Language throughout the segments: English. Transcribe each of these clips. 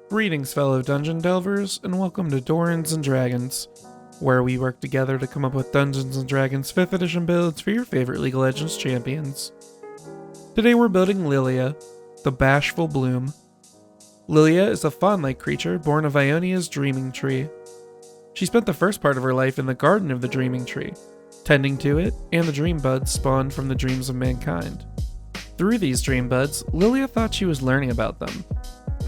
Greetings, fellow dungeon delvers, and welcome to Dorans and Dragons, where we work together to come up with Dungeons & Dragons 5th edition builds for your favorite League of Legends champions. Today we're building Lillia, the Bashful Bloom. Lillia is a fawn-like creature born of Ionia's Dreaming Tree. She spent the first part of her life in the Garden of the Dreaming Tree, tending to it, and the dream buds spawned from the dreams of mankind. Through these dream buds, Lillia thought she was learning about them,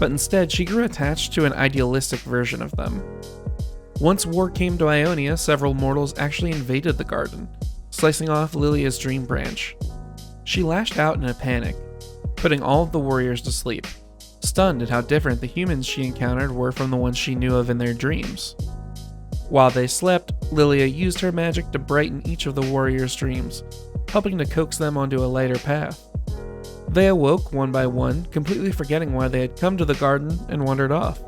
but instead she grew attached to an idealistic version of them. Once war came to Ionia, several mortals actually invaded the garden, slicing off Lillia's dream branch. She lashed out in a panic, putting all of the warriors to sleep, stunned at how different the humans she encountered were from the ones she knew of in their dreams. While they slept, Lillia used her magic to brighten each of the warriors' dreams, helping to coax them onto a lighter path. They awoke one by one, completely forgetting why they had come to the garden, and wandered off.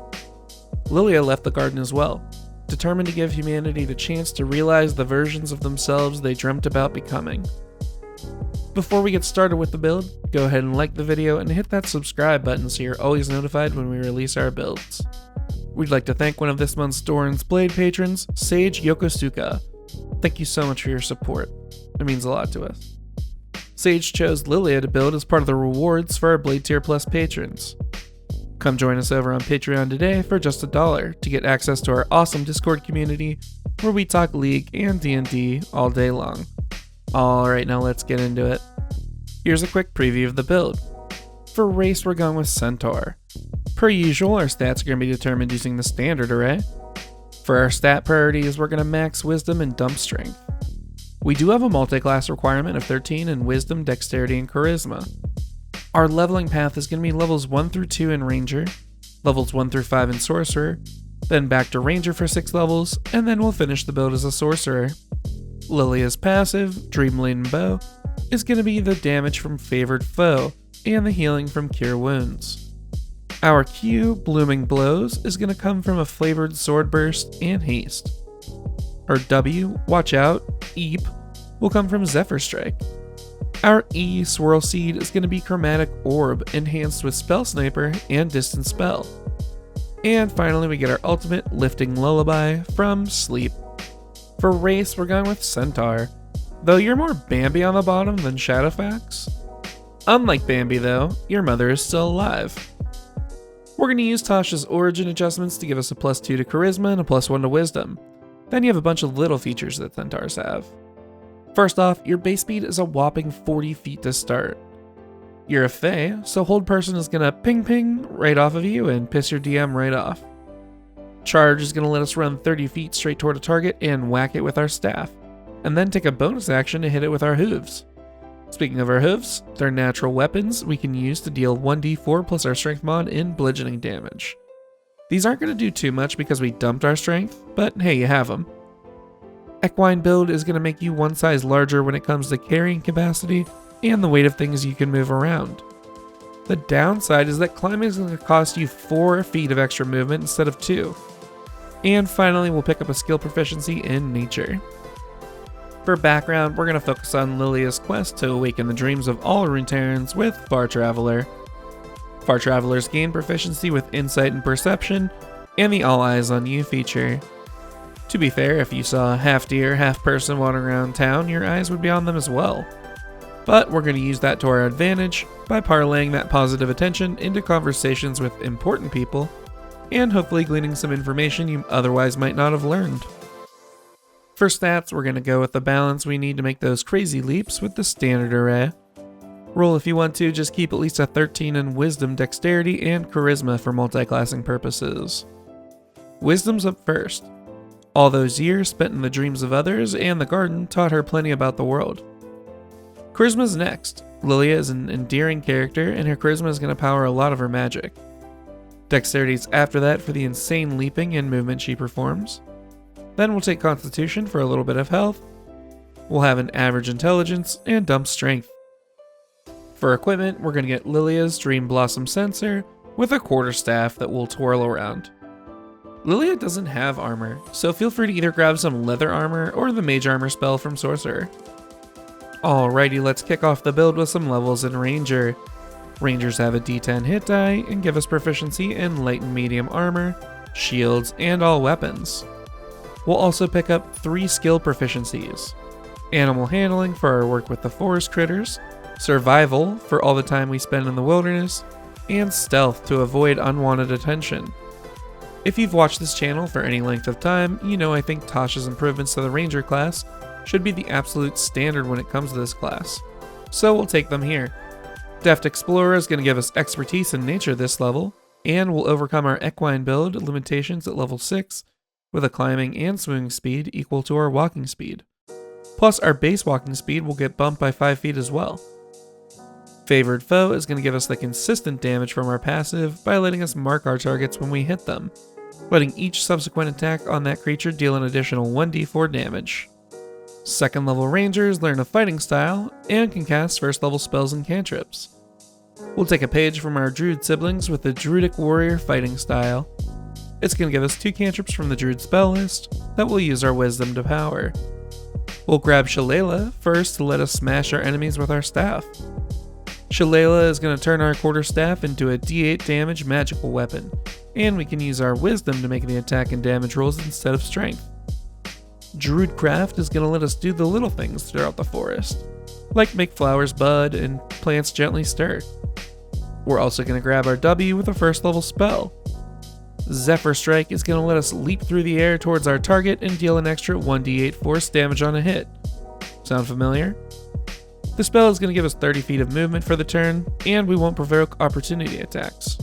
Lillia left the garden as well, determined to give humanity the chance to realize the versions of themselves they dreamt about becoming. Before we get started with the build, go ahead and like the video and hit that subscribe button so you're always notified when we release our builds. We'd like to thank one of this month's Doran's Blade patrons, Sage Yokosuka. Thank you so much for your support. It means a lot to us. Sage chose Lillia to build as part of the rewards for our Blade Tier Plus patrons. Come join us over on Patreon today for just $1 to get access to our awesome Discord community where we talk League and D&D all day long. Alright, now let's get into it. Here's a quick preview of the build. For race, we're going with Centaur. Per usual, our stats are going to be determined using the standard array. For our stat priorities, we're going to max Wisdom and Dump Strength. We do have a multi-class requirement of 13 in Wisdom, Dexterity, and Charisma. Our leveling path is going to be levels 1 through 2 in Ranger, levels 1 through 5 in Sorcerer, then back to Ranger for 6 levels, and then we'll finish the build as a Sorcerer. Lillia's passive, Dream-Laden Bow, is going to be the damage from Favored Foe, and the healing from Cure Wounds. Our Q, Blooming Blows, is going to come from a flavored Sword Burst and Haste. Our W, Watch Out, Eep, will come from Zephyr Strike. Our E, Swirl Seed, is going to be Chromatic Orb, enhanced with Spell Sniper and Distance Spell. And finally, we get our ultimate, Lifting Lullaby, from Sleep. For race, we're going with Centaur, though you're more Bambi on the bottom than Shadowfax. Unlike Bambi though, your mother is still alive. We're going to use Tasha's origin adjustments to give us a +2 to Charisma and a +1 to Wisdom. Then you have a bunch of little features that Centaurs have. First off, your base speed is a whopping 40 feet to start. You're a Fae, so Hold Person is going to ping ping right off of you and piss your DM right off. Charge is going to let us run 30 feet straight toward a target and whack it with our staff, and then take a bonus action to hit it with our hooves. Speaking of our hooves, they're natural weapons we can use to deal 1d4 plus our strength mod in bludgeoning damage. These aren't going to do too much because we dumped our strength, but hey, you have them. Equine build is going to make you one size larger when it comes to carrying capacity and the weight of things you can move around. The downside is that climbing is going to cost you 4 feet of extra movement instead of 2. And finally, we'll pick up a skill proficiency in nature. For background, we're going to focus on Lillia's quest to awaken the dreams of all Runeterrans with Far Traveler. Far Travelers gain proficiency with Insight and Perception, and the All Eyes on You feature. To be fair, if you saw a half deer, half person wandering around town, your eyes would be on them as well. But we're going to use that to our advantage by parlaying that positive attention into conversations with important people, and hopefully gleaning some information you otherwise might not have learned. For stats, we're going to go with the balance we need to make those crazy leaps with the standard array. Roll if you want to, just keep at least a 13 in Wisdom, Dexterity, and Charisma for multi-classing purposes. Wisdom's up first. All those years spent in the dreams of others and the garden taught her plenty about the world. Charisma's next. Lillia is an endearing character, and her charisma is going to power a lot of her magic. Dexterity's after that for the insane leaping and movement she performs. Then we'll take Constitution for a little bit of health. We'll have an average intelligence and dump strength. For equipment, we're going to get Lillia's Dream Blossom Sensor with a quarterstaff that will twirl around. Lillia doesn't have armor, so feel free to either grab some leather armor or the mage armor spell from Sorcerer. Alrighty, let's kick off the build with some levels in Ranger. Rangers have a D10 hit die and give us proficiency in light and medium armor, shields, and all weapons. We'll also pick up 3 skill proficiencies: animal handling for our work with the forest critters, survival for all the time we spend in the wilderness, and stealth to avoid unwanted attention. If you've watched this channel for any length of time, you know I think Tasha's improvements to the Ranger class should be the absolute standard when it comes to this class, so we'll take them here. Deft Explorer is going to give us expertise in nature this level, and we'll overcome our equine build limitations at level 6 with a climbing and swimming speed equal to our walking speed. Plus our base walking speed will get bumped by 5 feet as well. Favored Foe is going to give us the consistent damage from our passive by letting us mark our targets when we hit them, letting each subsequent attack on that creature deal an additional 1d4 damage. Second level Rangers learn a fighting style and can cast first level spells and cantrips. We'll take a page from our Druid siblings with the Druidic Warrior fighting style. It's going to give us 2 cantrips from the Druid spell list that we'll use our wisdom to power. We'll grab Shillelagh first to let us smash our enemies with our staff. Shillelagh is going to turn our quarterstaff into a d8 damage magical weapon, and we can use our wisdom to make the attack and damage rolls instead of strength. Druidcraft is going to let us do the little things throughout the forest, like make flowers bud and plants gently stir. We're also going to grab our W with a first level spell. Zephyr Strike is going to let us leap through the air towards our target and deal an extra 1d8 force damage on a hit. Sound familiar? The spell is going to give us 30 feet of movement for the turn, and we won't provoke opportunity attacks.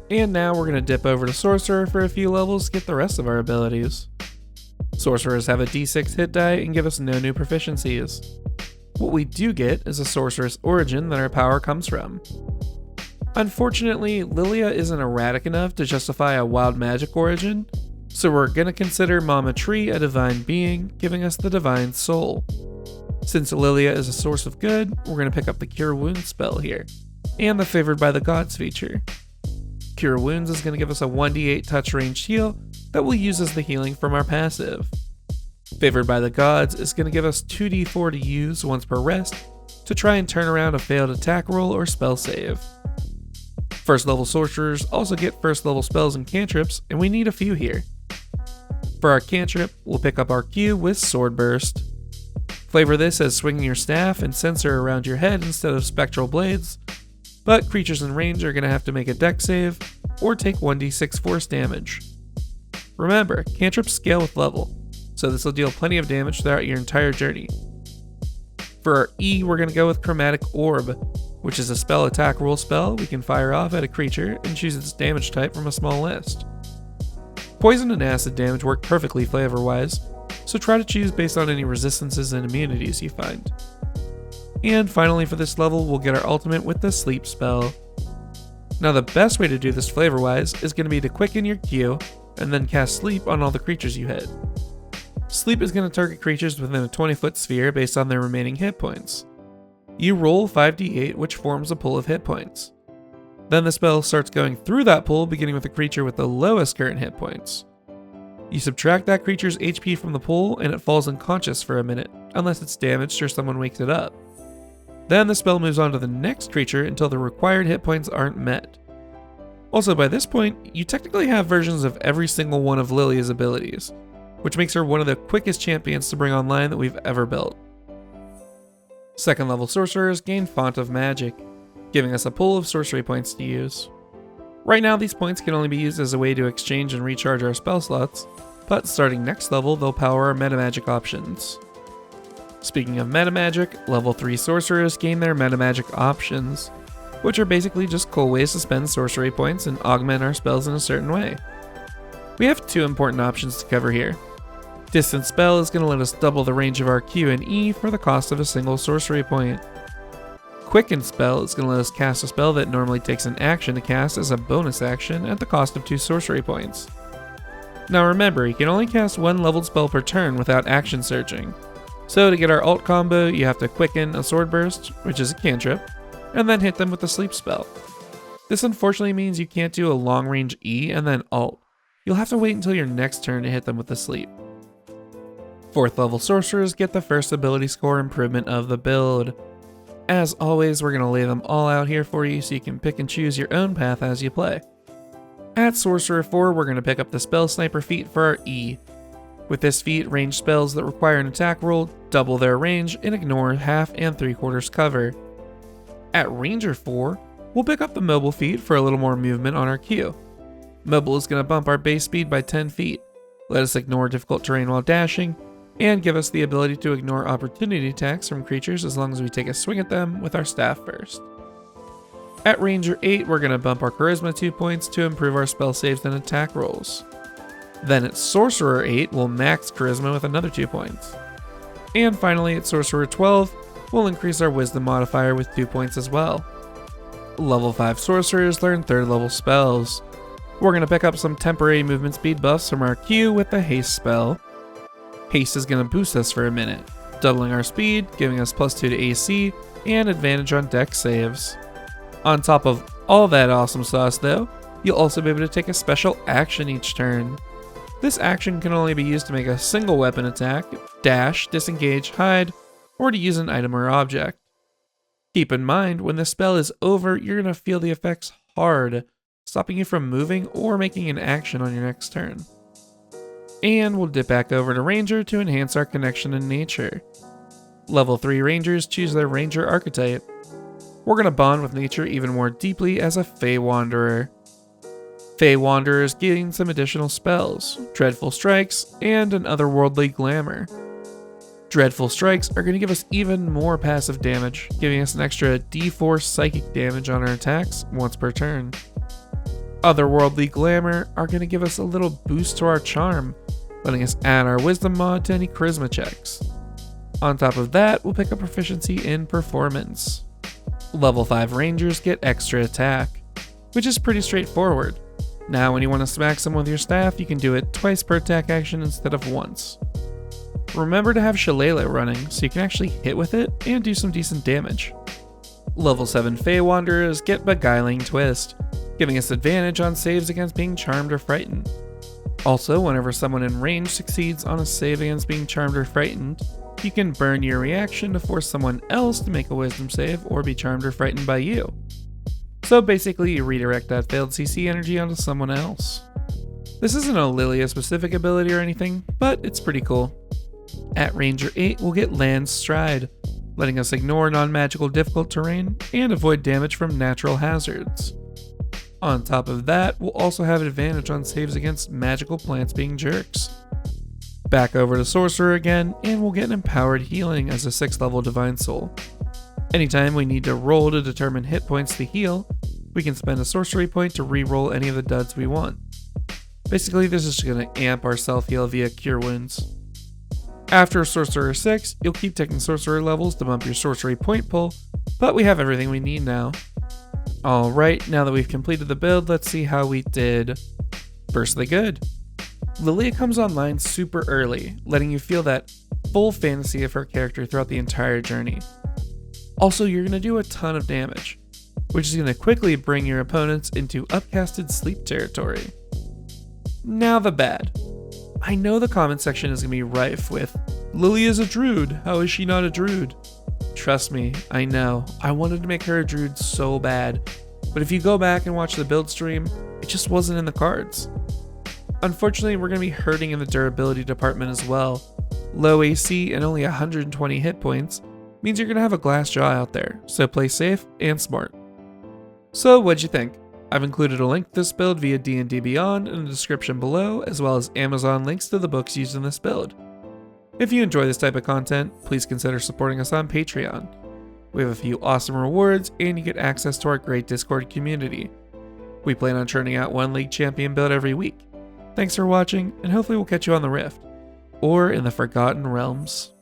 And now we're going to dip over to Sorcerer for a few levels to get the rest of our abilities. Sorcerers have a d6 hit die and give us no new proficiencies. What we do get is a Sorceress origin that our power comes from. Unfortunately, Lillia isn't erratic enough to justify a wild magic origin, so we're going to consider Mama Tree a divine being, giving us the Divine Soul. Since Lillia is a source of good, we're going to pick up the Cure Wounds spell here, and the Favored by the Gods feature. Cure Wounds is going to give us a 1d8 touch ranged heal that we'll use as the healing from our passive. Favored by the Gods is going to give us 2d4 to use once per rest to try and turn around a failed attack roll or spell save. First level sorcerers also get first level spells and cantrips, and we need a few here. For our cantrip, we'll pick up our Q with Sword Burst. Flavor this as swinging your staff and censer around your head instead of spectral blades, but creatures in range are going to have to make a dex save or take 1d6 force damage. Remember, cantrips scale with level, so this will deal plenty of damage throughout your entire journey. For our E, we're going to go with Chromatic Orb, which is a spell attack roll spell we can fire off at a creature and choose its damage type from a small list. Poison and acid damage work perfectly flavor-wise, so try to choose based on any resistances and immunities you find. And finally for this level, we'll get our ultimate with the Sleep spell. Now the best way to do this flavor-wise is going to be to quicken your Q, and then cast Sleep on all the creatures you hit. Sleep is going to target creatures within a 20-foot sphere based on their remaining hit points. You roll 5d8, which forms a pool of hit points. Then the spell starts going through that pool, beginning with the creature with the lowest current hit points. You subtract that creature's HP from the pool, and it falls unconscious for a minute, unless it's damaged or someone wakes it up. Then the spell moves on to the next creature until the required hit points aren't met. Also, by this point, you technically have versions of every single one of Lillia's abilities, which makes her one of the quickest champions to bring online that we've ever built. Second level sorcerers gain Font of Magic, giving us a pool of sorcery points to use. Right now these points can only be used as a way to exchange and recharge our spell slots, but starting next level they'll power our metamagic options. Speaking of metamagic, level 3 sorcerers gain their metamagic options, which are basically just cool ways to spend sorcery points and augment our spells in a certain way. We have 2 important options to cover here. Distant Spell is going to let us double the range of our Q and E for the cost of a single sorcery point. Quicken Spell is going to let us cast a spell that normally takes an action to cast as a bonus action at the cost of 2 sorcery points. Now remember, you can only cast 1 leveled spell per turn without action searching. So to get our ult combo, you have to quicken a Sword Burst, which is a cantrip, and then hit them with the Sleep spell. This unfortunately means you can't do a long range E and then ult. You'll have to wait until your next turn to hit them with the Sleep. 4th level sorcerers get the first ability score improvement of the build. As always, we're going to lay them all out here for you so you can pick and choose your own path as you play. At Sorcerer 4, we're going to pick up the Spell Sniper feat for our E. With this feat, ranged spells that require an attack roll double their range and ignore half and 3/4 cover. At Ranger 4, we'll pick up the Mobile feat for a little more movement on our Q. Mobile is going to bump our base speed by 10 feet, let us ignore difficult terrain while dashing, and give us the ability to ignore opportunity attacks from creatures as long as we take a swing at them with our staff first. At Ranger 8, we're going to bump our Charisma 2 points to improve our spell saves and attack rolls. Then at Sorcerer 8, we'll max Charisma with another 2 points. And finally at Sorcerer 12, we'll increase our Wisdom modifier with 2 points as well. Level 5 Sorcerers learn 3rd level spells. We're going to pick up some temporary movement speed buffs from our Q with the Haste spell. Haste is going to boost us for a minute, doubling our speed, giving us +2 to AC, and advantage on dex saves. On top of all that awesome sauce though, you'll also be able to take a special action each turn. This action can only be used to make a single weapon attack, dash, disengage, hide, or to use an item or object. Keep in mind, when the spell is over, you're going to feel the effects hard, stopping you from moving or making an action on your next turn. And we'll dip back over to Ranger to enhance our connection in nature. Level 3 Rangers choose their Ranger archetype. We're going to bond with nature even more deeply as a Fey Wanderer. Fey Wanderers gain some additional spells, Dreadful Strikes, and an otherworldly glamour. Dreadful Strikes are going to give us even more passive damage, giving us an extra D4 psychic damage on our attacks once per turn. Otherworldly Glamour are going to give us a little boost to our charm, letting us add our Wisdom mod to any Charisma checks. On top of that, we'll pick up proficiency in Performance. Level 5 Rangers get extra attack, which is pretty straightforward. Now when you want to smack someone with your staff, you can do it twice per attack action instead of once. Remember to have Shillelagh running so you can actually hit with it and do some decent damage. Level 7 Fey Wanderers get Beguiling Twist, giving us advantage on saves against being charmed or frightened. Also, whenever someone in range succeeds on a save against being charmed or frightened, you can burn your reaction to force someone else to make a wisdom save or be charmed or frightened by you. So basically you redirect that failed CC energy onto someone else. This isn't a Lillia specific ability or anything, but it's pretty cool. At Ranger 8 we'll get Land Stride, letting us ignore non-magical difficult terrain and avoid damage from natural hazards. On top of that, we'll also have advantage on saves against magical plants being jerks. Back over to Sorcerer again, and we'll get Empowered Healing as a 6th level Divine Soul. Anytime we need to roll to determine hit points to heal, we can spend a sorcery point to re-roll any of the duds we want. Basically, this is just going to amp our self-heal via Cure Wounds. After Sorcerer 6, you'll keep taking Sorcerer levels to bump your sorcery point pull, but we have everything we need now. Alright, now that we've completed the build, let's see how we did. First the good. Lillia comes online super early, letting you feel that full fantasy of her character throughout the entire journey. Also, you're going to do a ton of damage, which is going to quickly bring your opponents into upcasted sleep territory. Now the bad. I know the comment section is going to be rife with, Lillia's a druid, how is she not a druid? Trust me, I know, I wanted to make her a druid so bad, but if you go back and watch the build stream, it just wasn't in the cards. Unfortunately, we're going to be hurting in the durability department as well. Low AC and only 120 hit points means you're going to have a glass jaw out there, so play safe and smart. So what'd you think? I've included a link to this build via D&D Beyond in the description below, as well as Amazon links to the books used in this build. If you enjoy this type of content, please consider supporting us on Patreon. We have a few awesome rewards, and you get access to our great Discord community. We plan on churning out one League Champion build every week. Thanks for watching, and hopefully we'll catch you on the Rift, or in the Forgotten Realms.